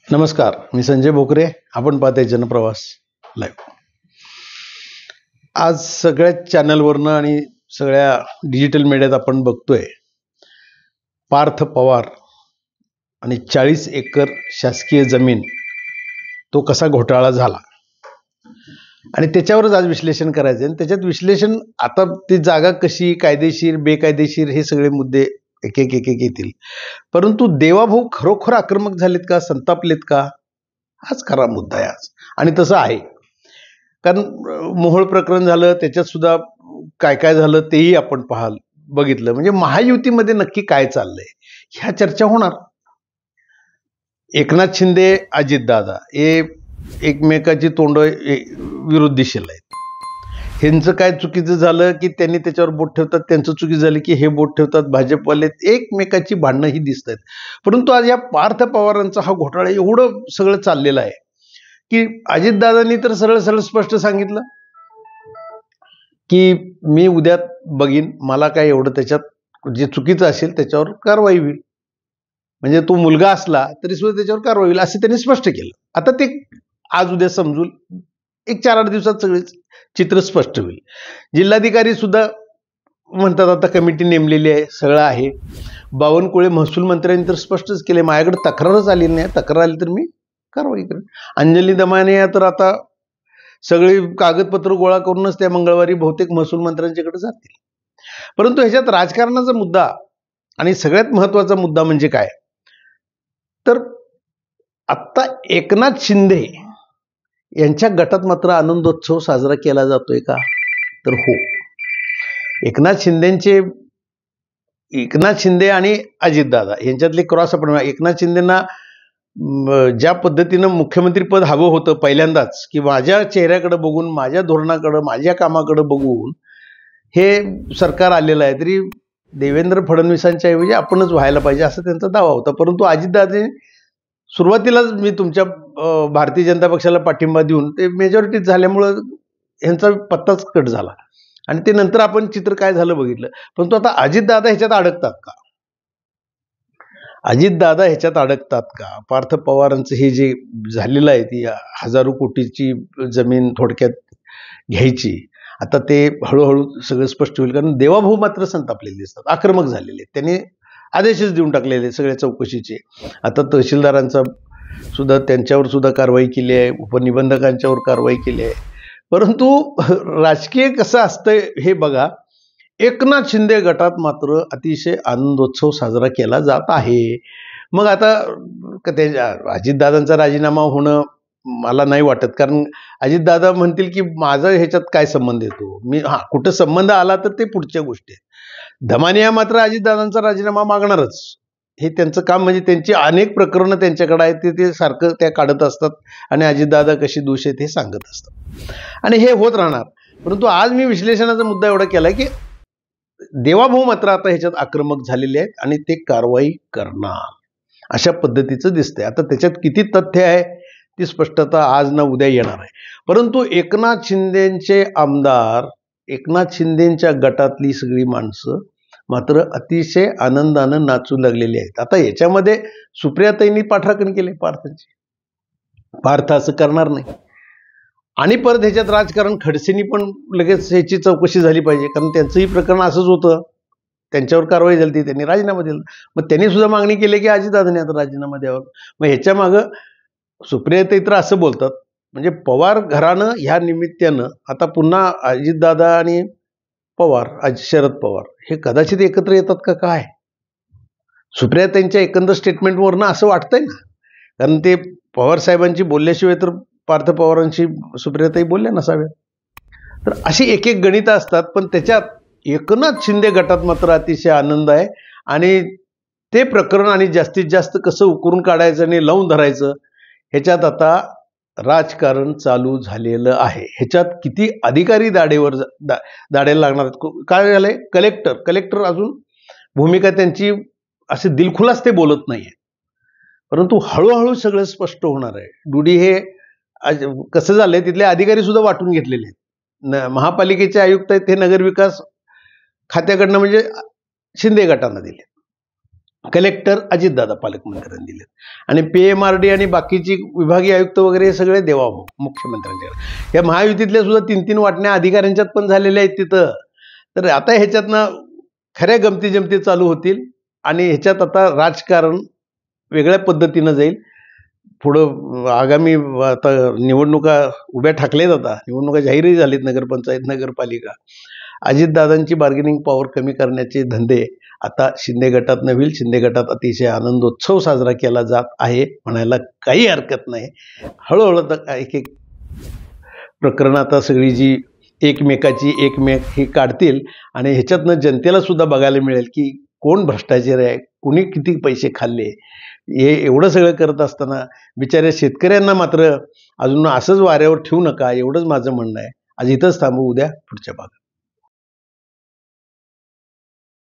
नमस्कार, मी संजय भोकरे. आपण पाहताय जनप्रवास लाईव्ह. आज सगळ्या चॅनलवरनं आणि सगळ्या डिजिटल मीडियात आपण बघतोय पार्थ पवार आणि 40 एकर शासकीय जमीन तो कसा घोटाळा झाला आणि त्याच्यावरच आज विश्लेषण करायचं. आणि त्याच्यात विश्लेषण आता ती जागा कशी कायदेशीर बेकायदेशीर हे सगळे मुद्दे एक एक एक एक येतील. परंतु देवाभाऊ खरोखर आक्रमक झालेत का, संतापलेत का, हाच खरा मुद्दा आहे आज. आणि तसं आहे, कारण मोहोळ प्रकरण झालं, त्याच्यात सुद्धा काय काय झालं तेही आपण बघितलं. म्हणजे महायुतीमध्ये नक्की काय चाललंय ह्या चर्चा होणार. एकनाथ शिंदे अजितदादा हे एकमेकाची तोंड विरुद्ध दिशेला आहेत. ह्यांचं काय चुकीचं झालं की त्यांनी त्याच्यावर बोट ठेवतात, त्यांचं चुकी झाली की हे बोट ठेवतात. भाजपवाले एकमेकाची भांडणं ही दिसत आहेत. परंतु आज या पार्थ पवारांचा हा घोटाळा एवढं सगळं चाललेलं आहे की अजितदादांनी तर सरळ सरळ स्पष्ट सांगितलं की मी उद्या बघीन, मला काय एवढं त्याच्यात जे चुकीचं असेल त्याच्यावर कारवाई होईल. म्हणजे तो मुलगा असला तरी सुद्धा त्याच्यावर कारवाई होईल असं त्यांनी स्पष्ट केलं. आता ते आज उद्या समजून एक 4-8 दिवसात सगळे चित्र स्पष्ट होईल. जिल्हाधिकारी सुद्धा म्हणतात आता कमिटी नेमलेली आहे, सगळं आहे. बावनकुळे महसूल मंत्र्यांनी तर स्पष्टच केले, माझ्याकडे तक्रारच आलेली नाही, तक्रार आली तर मी कारवाई करेन. अंजली दमाने तर आता सगळी कागदपत्र गोळा करूनच त्या मंगळवारी बहुतेक महसूल मंत्र्यांच्याकडे जातील. परंतु ह्याच्यात राजकारणाचा मुद्दा आणि सगळ्यात महत्वाचा मुद्दा म्हणजे काय, तर आत्ता एकनाथ शिंदे यांच्या गटात मात्र आनंदोत्सव साजरा केला जातोय का, तर हो. एकनाथ शिंदे आणि अजितदादा यांच्यातले क्रॉस आपण एकनाथ शिंदेना ज्या पद्धतीनं मुख्यमंत्री पद हवं होतं पहिल्यांदाच, की माझ्या चेहऱ्याकडे बघून, माझ्या धोरणाकडे, माझ्या कामाकडे बघून हे सरकार आलेलं आहे, तरी देवेंद्र फडणवीसांच्या ऐवजी आपणच व्हायला पाहिजे असा त्यांचा दावा होता. परंतु अजितदादांनी सुरुवातीलाच मी तुमच्या भारतीय जनता पक्षाला पाठिंबा देऊन ते मेजॉरिटीत झाल्यामुळं ह्यांचा पत्ताच कट झाला आणि ते नंतर आपण चित्र काय झालं बघितलं. परंतु आता अजितदादा ह्याच्यात अडकतात का, अजितदादा ह्याच्यात अडकतात का? पार्थ पवारांचं हे जे झालेलं आहे, ती हजारो कोटीची जमीन थोडक्यात घ्यायची, आता ते हळूहळू सगळं स्पष्ट होईल. कारण देवाभाऊ मात्र संतापलेले दिसतात, आक्रमक झालेले. त्यांनी आदेशच देऊन टाकलेले सगळ्या चौकशीचे. आता तहसीलदारांचा सुद्धा त्यांच्यावर सुद्धा कारवाई केली आहे, उपनिबंधकांच्यावर कारवाई केली आहे. परंतु राजकीय कसं असतंय हे बघा, एकनाथ शिंदे गटात मात्र अतिशय आनंदोत्सव साजरा केला जात आहे. मग आता अजितदादांचा राजीनामा होणं मला नाही वाटत, कारण अजितदादा म्हणतील की माझा ह्याच्यात काय संबंध येतो, मी कुठं संबंध आला तर ते पुढच्या गोष्टी आहेत. दमानिया मात्र अजितदादांचा राजीनामा मागणारच, हे त्यांचं काम. म्हणजे त्यांची अनेक प्रकरणं त्यांच्याकडे आहेत, ते सारखं त्या काढत असतात आणि अजितदादा कशी दोष आहेत हे सांगत असतात आणि हे होत राहणार. परंतु आज मी विश्लेषणाचा मुद्दा एवढा केला की देवाभाऊ मात्र आता ह्याच्यात आक्रमक झालेले आहेत आणि ते कारवाई करणार अशा पद्धतीचं दिसतंय. आता त्याच्यात किती तथ्य आहे ती स्पष्टता आज ना उद्या येणार आहे. परंतु एकनाथ शिंदेचे आमदार, एकनाथ शिंदेच्या गटातली सगळी माणसं मात्र अतिशय आनंदानं नाचू लागलेली आहेत. आता याच्यामध्ये सुप्रियाताईंनी पाठराखण केले पार्थांची, पार्थ असं करणार नाही. आणि परत ह्याच्यात राजकारण, खडसेंनी पण लगेच ह्याची चौकशी झाली पाहिजे, कारण त्यांचंही प्रकरण असंच होतं, त्यांच्यावर कारवाई झाली, त्यांनी राजीनामा दिला. मग त्यांनी सुद्धा मागणी केली की अजितदादांनी आता राजीनामा द्यावा. मग ह्याच्या मागं सुप्रियाताई तर असं बोलतात, म्हणजे पवार घराणं ह्या निमित्तानं आता पुन्हा अजितदादा आणि पवार, शरद पवार हे कदाचित एकत्र येतात का काय, सुप्रियाताईंच्या एकंदर स्टेटमेंटवरनं असं वाटतंय ना. कारण ते पवार साहेबांची बोलल्याशिवाय तर पार्थ पवारांशी सुप्रियाताई बोलल्या नसाव्यात. तर अशी एक एक गणितं असतात. पण त्याच्यात एकनाथ शिंदे गटात मात्र अतिशय आनंद आहे आणि ते प्रकरण आणि जास्तीत जास्त कसं उकरून काढायचं आणि लावून धरायचं ह्याच्यात आता राजकारण चालू झालेलं आहे. ह्याच्यात किती अधिकारी दाड्याला लागणार आहेत. काय झालंय, कलेक्टर अजून भूमिका त्यांची असे दिलखुलास ते बोलत नाहीये, परंतु हळूहळू सगळं स्पष्ट होणार आहे. डुडी हे कसं झालंय, तिथले अधिकारी सुद्धा वाटून घेतलेले आहेत. महापालिकेचे आयुक्त आहेत, हे नगरविकास खात्याकडनं म्हणजे शिंदे गटांना दिले. कलेक्टर अजितदादा पालकमंत्र्यांनी दिलेत आणि PMRD आणि बाकीची विभागीय आयुक्त वगैरे हे सगळे देवाभाऊ मुख्यमंत्र्यांच्या. या महायुतीतल्या सुद्धा 3-3 वाटण्या अधिकाऱ्यांच्यात पण झालेल्या आहेत तिथं. तर आता ह्याच्यातनं खऱ्या गमती जमती चालू होतील आणि ह्याच्यात आता राजकारण वेगळ्या पद्धतीनं जाईल. पुढं आगामी आता निवडणुका उभ्या ठाकल्यात, आता निवडणुका जाहीरही झालीत, नगरपंचायत नगरपालिका. अजितदादांची बार्गेनिंग पॉवर कमी करण्याचे धंदे आता शिंदे गटातनं होईल. शिंदे गटात अतिशय आनंदोत्सव साजरा केला जात आहे म्हणायला काही हरकत नाही. हळूहळू आता एक एक प्रकरणं आता सगळी जी एकमेकाची एकमेक ही काढतील आणि ह्याच्यातनं जनतेला सुद्धा बघायला मिळेल की कोण भ्रष्टाचार आहे, कुणी किती पैसे खाल्ले. हे एवढं सगळं करत असताना बिचाऱ्या शेतकऱ्यांना मात्र अजून असंच वाऱ्यावर ठेवू नका, एवढंच माझं म्हणणं आहे. आज इथंच थांबू, उद्या पुढच्या भागात.